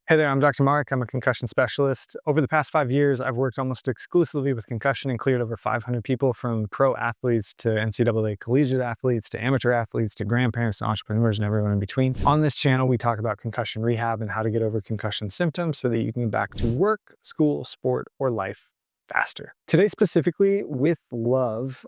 Hey there, I'm Dr. Mark. I'm a concussion specialist. Over the past 5 years, I've worked almost exclusively with concussion and cleared over 500 people, from pro athletes to NCAA collegiate athletes to amateur athletes to grandparents to entrepreneurs and everyone in between. On this channel, we talk about concussion rehab and how to get over concussion symptoms so that you can get back to work, school, sport, or life faster. Today, specifically with love,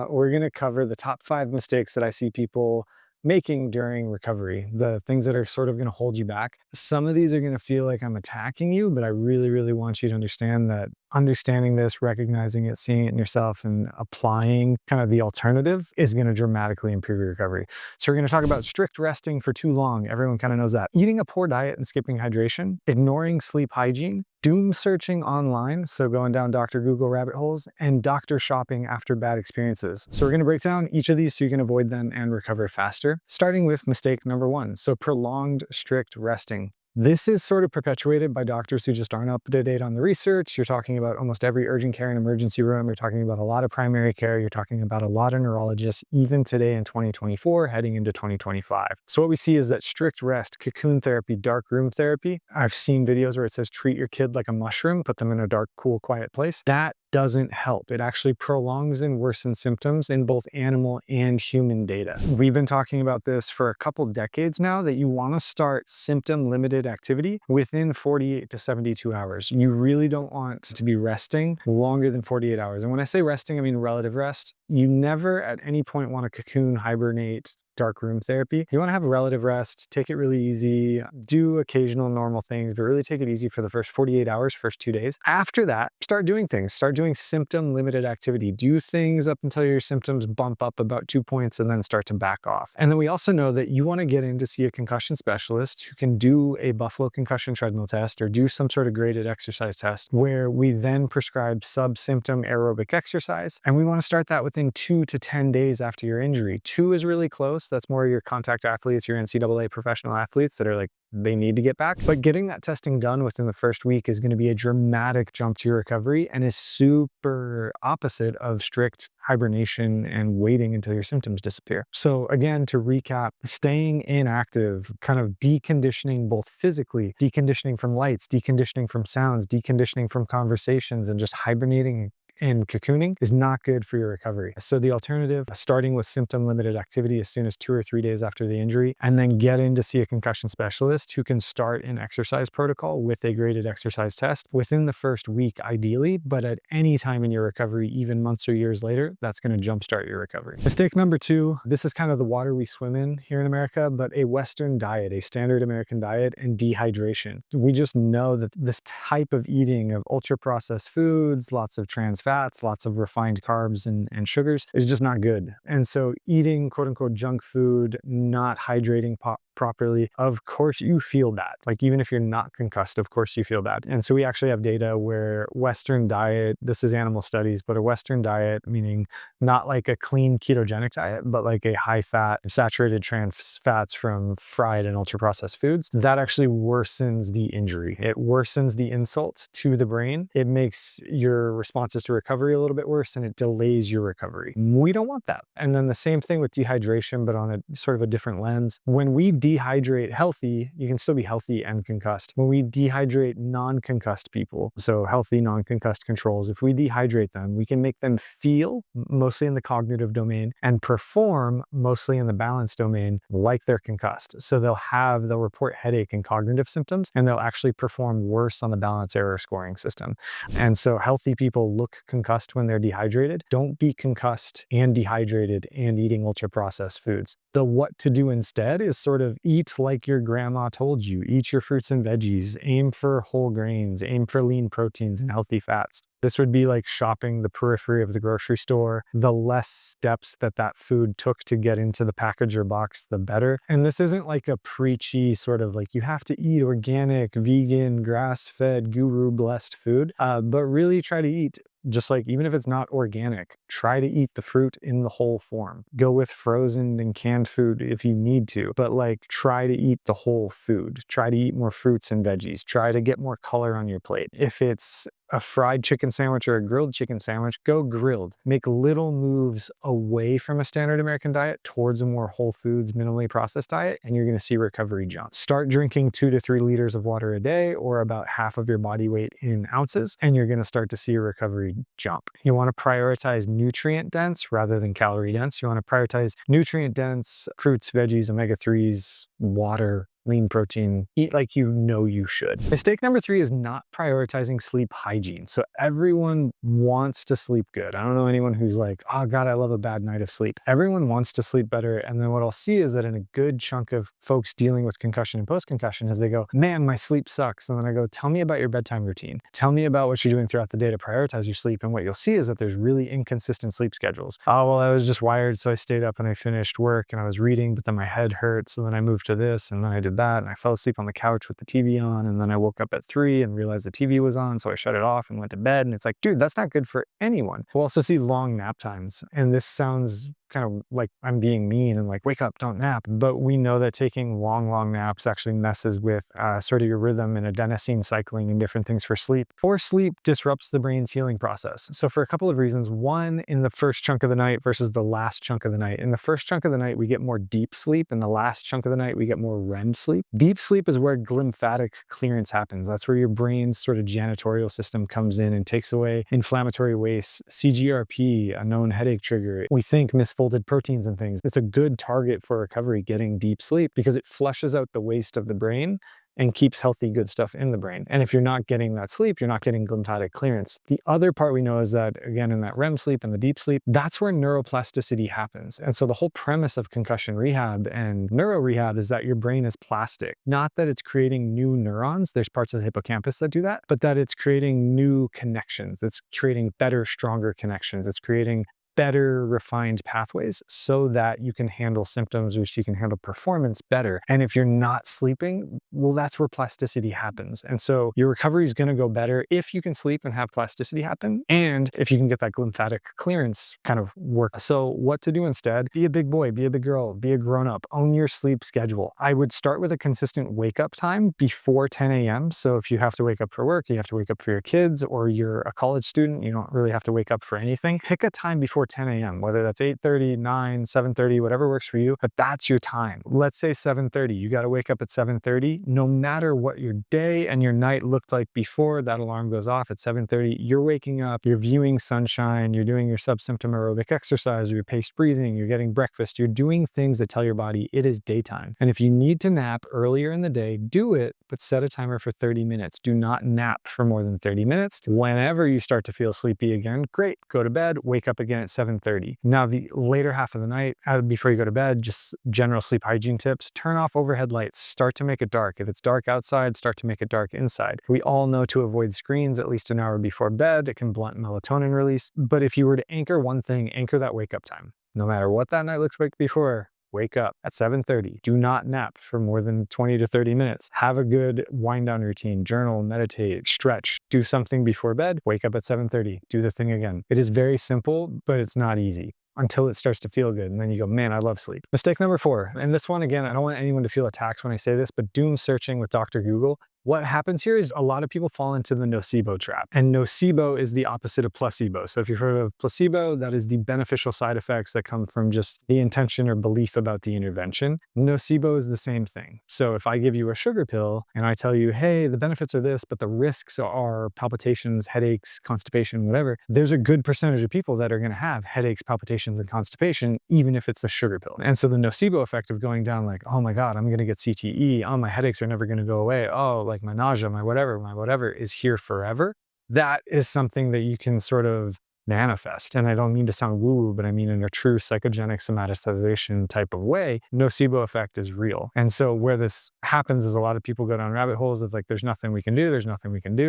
we're going to cover the top 5 mistakes that I see people making during recovery, the things that are sort of going to hold you back. Some of these are going to feel like I'm attacking you, but I really want you to understand that understanding this, recognizing it, seeing it in yourself, and applying kind of the alternative is going to dramatically improve your recovery. So we're going to talk about strict resting for too long. Everyone kind of knows that. Eating a poor diet and skipping hydration, ignoring sleep hygiene, doom searching online, so going down Dr. Google rabbit holes, and doctor shopping after bad experiences. So we're going to break down each of these so you can avoid them and recover faster, starting with mistake number 1. So prolonged strict resting. This is sort of perpetuated by doctors who just aren't up to date on the research. You're talking about almost every urgent care and emergency room. You're talking about a lot of primary care. You're talking about a lot of neurologists, even today in 2024, heading into 2025. So what we see is that strict rest, cocoon therapy, dark room therapy. I've seen videos where it says treat your kid like a mushroom, put them in a dark, cool, quiet place. That doesn't help. It actually prolongs and worsens symptoms in both animal and human data. We've been talking about this for a couple decades now, that you want to start symptom-limited activity within 48 to 72 hours. You really don't want to be resting longer than 48 hours. And when I say resting, I mean relative rest. You never at any point want to cocoon, hibernate, dark room therapy. You want to have relative rest, take it really easy, do occasional normal things, but really take it easy for the first 48 hours, first 2 days. After that, start doing things. Start doing symptom limited activity. Do things up until your symptoms bump up about 2 points and then start to back off. And then we also know that you want to get in to see a concussion specialist who can do a Buffalo concussion treadmill test or do some sort of graded exercise test, where we then prescribe sub-symptom aerobic exercise. And we want to start that within 2 to 10 days after your injury. 2 is really close. That's more your contact athletes, your NCAA professional athletes that are like, they need to get back. But getting that testing done within the first week is going to be a dramatic jump to your recovery and is super opposite of strict hibernation and waiting until your symptoms disappear. So again, to recap, staying inactive, kind of deconditioning both physically, deconditioning from lights, deconditioning from sounds, deconditioning from conversations, and just hibernating and cocooning is not good for your recovery. So the alternative, starting with symptom limited activity as soon as 2 or 3 days after the injury, and then get in to see a concussion specialist who can start an exercise protocol with a graded exercise test within the first week, ideally, but at any time in your recovery, even months or years later, that's going to jumpstart your recovery. Mistake number 2, this is kind of the water we swim in here in America, but a Western diet, a standard American diet, and dehydration. We just know that this type of eating of ultra processed foods, lots of trans fats, lots of refined carbs and sugars is just not good. And so eating quote unquote junk food, not hydrating properly, of course you feel bad. Like even if you're not concussed, of course you feel bad. And so we actually have data where Western diet, this is animal studies, but a Western diet, meaning not like a clean ketogenic diet, but like a high fat, saturated trans fats from fried and ultra processed foods, that actually worsens the injury. It worsens the insult to the brain. It makes your responses to recovery a little bit worse, and it delays your recovery. We don't want that. And then the same thing with dehydration, but on a sort of a different lens. When we dehydrate healthy, you can still be healthy and concussed. When we dehydrate non-concussed people, so healthy non-concussed controls, if we dehydrate them, we can make them feel, mostly in the cognitive domain, and perform, mostly in the balance domain, like they're concussed. So they'll report headache and cognitive symptoms, and they'll actually perform worse on the balance error scoring system. And so healthy people look concussed when they're dehydrated. Don't be concussed and dehydrated and eating ultra processed foods. The what to do instead is sort of eat like your grandma told you. Eat your fruits and veggies, aim for whole grains, aim for lean proteins and healthy fats. This would be like shopping the periphery of the grocery store. The less steps that food took to get into the package or box, the better. And this isn't like a preachy sort of like you have to eat organic, vegan, grass-fed, guru-blessed food, but really try to eat just like, even if it's not organic, try to eat the fruit in the whole form. Go with frozen and canned food if you need to, but like try to eat the whole food. Try to eat more fruits and veggies. Try to get more color on your plate. If it's a fried chicken sandwich or a grilled chicken sandwich, go grilled. Make little moves away from a standard American diet towards a more whole foods, minimally processed diet, and you're going to see recovery jump. Start drinking 2 to 3 liters of water a day, or about half of your body weight in ounces, and you're going to start to see a recovery jump. You want to prioritize nutrient dense rather than calorie dense. You want to prioritize nutrient dense fruits, veggies, omega-3s, water, lean protein. Eat like you know you should. Mistake number 3 is not prioritizing sleep hygiene. So everyone wants to sleep good. I don't know anyone who's like, oh God, I love a bad night of sleep. Everyone wants to sleep better. And then what I'll see is that in a good chunk of folks dealing with concussion and post-concussion is they go, man, my sleep sucks. And then I go, tell me about your bedtime routine. Tell me about what you're doing throughout the day to prioritize your sleep. And what you'll see is that there's really inconsistent sleep schedules. Oh, well, I was just wired, so I stayed up and I finished work and I was reading, but then my head hurt. So then I moved to this and then I did that, and I fell asleep on the couch with the TV on, and then I woke up at 3 and realized the TV was on, so I shut it off and went to bed. And it's like, dude, that's not good for anyone. We'll also see long nap times, and this sounds kind of like I'm being mean and like, wake up, don't nap. But we know that taking long naps actually messes with sort of your rhythm and adenosine cycling and different things for sleep. Poor sleep disrupts the brain's healing process. So for a couple of reasons. One, in the first chunk of the night versus the last chunk of the night. In the first chunk of the night, we get more deep sleep. In the last chunk of the night, we get more REM sleep. Deep sleep is where glymphatic clearance happens. That's where your brain's sort of janitorial system comes in and takes away inflammatory waste. CGRP, a known headache trigger. We think misfolded proteins and things. It's a good target for recovery, getting deep sleep, because it flushes out the waste of the brain and keeps healthy, good stuff in the brain. And if you're not getting that sleep, you're not getting glymphatic clearance. The other part we know is that, again, in that REM sleep and the deep sleep, that's where neuroplasticity happens. And so the whole premise of concussion rehab and neuro rehab is that your brain is plastic. Not that it's creating new neurons, there's parts of the hippocampus that do that, but that it's creating new connections. It's creating better, stronger connections. It's creating better refined pathways so that you can handle symptoms, which you can handle performance better. And if you're not sleeping, well, that's where plasticity happens. And so your recovery is going to go better if you can sleep and have plasticity happen, and if you can get that glymphatic clearance kind of work. So what to do instead? Be a big boy, be a big girl, be a grown-up, own your sleep schedule. I would start with a consistent wake-up time before 10 a.m. So if you have to wake up for work, you have to wake up for your kids, or you're a college student, you don't really have to wake up for anything. Pick a time before 10 a.m., whether that's 8:30, 9, 7:30, whatever works for you, but that's your time. Let's say 7:30, you got to wake up at 7:30. No matter what your day and your night looked like before that alarm goes off at 7:30, you're waking up, you're viewing sunshine, you're doing your subsymptom aerobic exercise, or your paced breathing, you're getting breakfast, you're doing things that tell your body it is daytime. And if you need to nap earlier in the day, do it, but set a timer for 30 minutes. Do not nap for more than 30 minutes. Whenever you start to feel sleepy again, great, go to bed, wake up again at 7:30. Now, the later half of the night, before you go to bed, just general sleep hygiene tips: turn off overhead lights, start to make it dark. If it's dark outside, start to make it dark inside. We all know to avoid screens at least an hour before bed. It can blunt melatonin release. But if you were to anchor one thing, anchor that wake up time. No matter what that night looks like before, wake up at 7:30. Do not nap for more than 20 to 30 minutes. Have a good wind down routine, journal, meditate, stretch, do something before bed, wake up at 7:30, do the thing again. It is very simple, but it's not easy until it starts to feel good. And then you go, man, I love sleep. Mistake number 4. And this one, again, I don't want anyone to feel attacked when I say this, but doom searching with Dr. Google. What happens here is a lot of people fall into the nocebo trap. And nocebo is the opposite of placebo. So if you've heard of placebo, that is the beneficial side effects that come from just the intention or belief about the intervention. Nocebo is the same thing. So if I give you a sugar pill and I tell you, hey, the benefits are this, but the risks are palpitations, headaches, constipation, whatever, there's a good percentage of people that are going to have headaches, palpitations, and constipation, even if it's a sugar pill. And so the nocebo effect of going down like, oh my God, I'm going to get CTE. Oh, my headaches are never going to go away. Oh, like my nausea, my whatever is here forever. That is something that you can sort of manifest. And I don't mean to sound woo-woo, but I mean in a true psychogenic somaticization type of way, nocebo effect is real. And so where this happens is a lot of people go down rabbit holes of like, there's nothing we can do,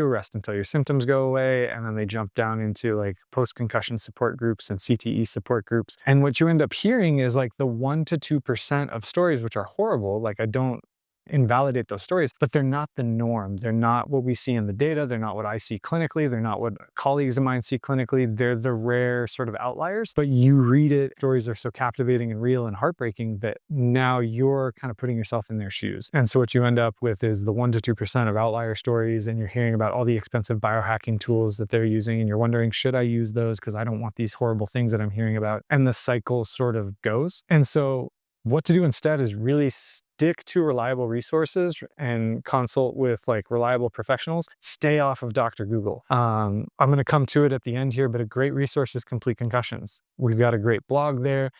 rest until your symptoms go away. And then they jump down into like post-concussion support groups and CTE support groups. And what you end up hearing is like the 1 to 2% of stories, which are horrible. Like I don't invalidate those stories, but they're not the norm. They're not what we see in the data. They're not what I see clinically. They're not what colleagues of mine see clinically. They're the rare sort of outliers, but you read it, stories are so captivating and real and heartbreaking that now you're kind of putting yourself in their shoes. And so what you end up with is the 1 to 2% of outlier stories, and you're hearing about all the expensive biohacking tools that they're using, and you're wondering, should I use those? Because I don't want these horrible things that I'm hearing about. And the cycle sort of goes. And so what to do instead is really stick to reliable resources and consult with like reliable professionals. Stay off of Dr. Google. I'm going to come to it at the end here, but a great resource is Complete Concussions. We've got a great blog there.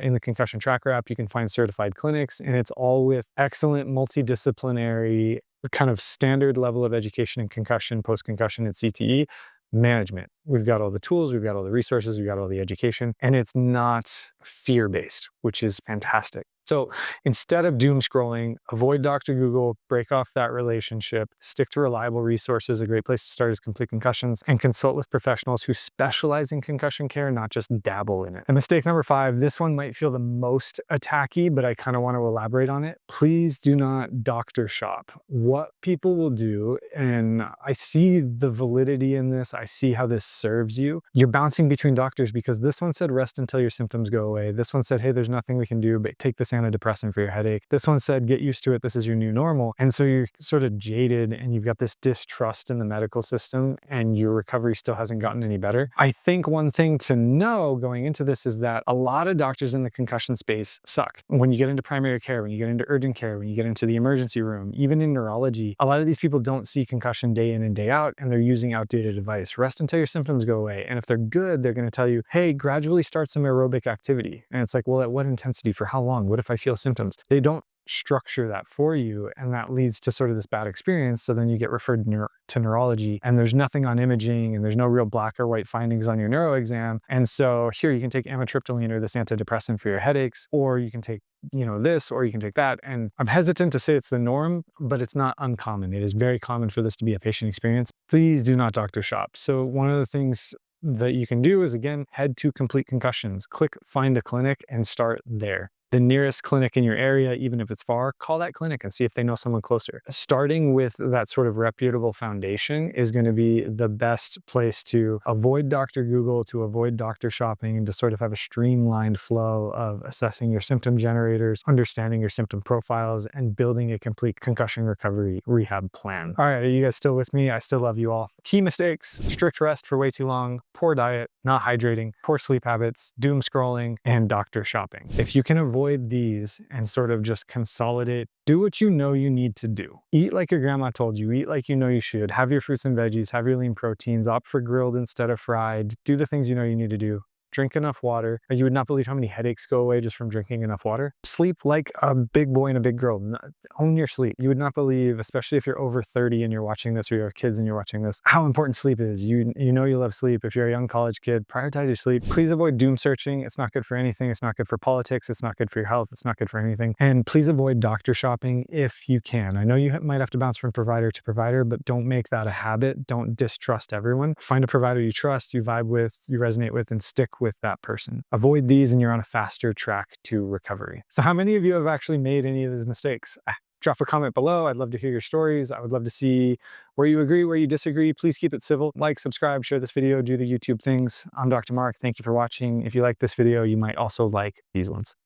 In the Concussion Tracker app, you can find certified clinics, and it's all with excellent multidisciplinary kind of standard level of education in concussion, post-concussion, and CTE management. We've got all the tools, we've got all the resources, we've got all the education, and it's not fear-based, which is fantastic. So instead of doom scrolling, avoid Dr. Google, break off that relationship, stick to reliable resources. A great place to start is Complete Concussions, and consult with professionals who specialize in concussion care, not just dabble in it. And mistake number 5, this one might feel the most attacky, but I kind of want to elaborate on it. Please do not doctor shop. What people will do, and I see the validity in this, I see how this serves you. You're bouncing between doctors because this one said rest until your symptoms go away. This one said, hey, there's nothing we can do, but take this antidepressant for your headache. This one said, get used to it. This is your new normal. And so you're sort of jaded and you've got this distrust in the medical system and your recovery still hasn't gotten any better. I think one thing to know going into this is that a lot of doctors in the concussion space suck. When you get into primary care, when you get into urgent care, when you get into the emergency room, even in neurology, a lot of these people don't see concussion day in and day out, and they're using outdated advice. Rest until your symptoms go away. And if they're good, they're going to tell you, hey, gradually start some aerobic activity. And it's like, well, at what intensity? For how long? What if I feel symptoms? They don't structure that for you, and that leads to sort of this bad experience. So then you get referred to neurology, and there's nothing on imaging, and there's no real black or white findings on your neuro exam. And so here you can take amitriptyline or this antidepressant for your headaches, or you can take this, or you can take that. And I'm hesitant to say it's the norm, but it's not uncommon. It is very common for this to be a patient experience. Please do not doctor shop. So one of the things that you can do is, again, head to Complete Concussions, click find a clinic and start there. The nearest clinic in your area, even if it's far, call that clinic and see if they know someone closer. Starting with that sort of reputable foundation is going to be the best place to avoid Dr. Google, to avoid doctor shopping, and to sort of have a streamlined flow of assessing your symptom generators, understanding your symptom profiles, and building a complete concussion recovery rehab plan. All right, are you guys still with me? I still love you all. Key mistakes: strict rest for way too long, poor diet, not hydrating, poor sleep habits, doom scrolling, and doctor shopping. If you can avoid these and sort of just consolidate, do what you know you need to do. Eat like your grandma told you, eat like you know you should, have your fruits and veggies, have your lean proteins, opt for grilled instead of fried, do the things you know you need to do. Drink enough water. You would not believe how many headaches go away just from drinking enough water. Sleep like a big boy and a big girl. Own your sleep. You would not believe, especially if you're over 30 and you're watching this, or you have kids and you're watching this, how important sleep is. You know you love sleep. If you're a young college kid, prioritize your sleep. Please avoid doom searching. It's not good for anything. It's not good for politics. It's not good for your health. It's not good for anything. And please avoid doctor shopping if you can. I know you might have to bounce from provider to provider, but don't make that a habit. Don't distrust everyone. Find a provider you trust, you vibe with, you resonate with, and stick with that person. Avoid these and you're on a faster track to recovery. So how many of you have actually made any of these mistakes? Drop a comment below. I'd love to hear your stories. I would love to see where you agree, where you disagree. Please keep it civil. Like, subscribe, share this video, do the YouTube things. I'm Dr. Mark. Thank you for watching. If you like this video, you might also like these ones.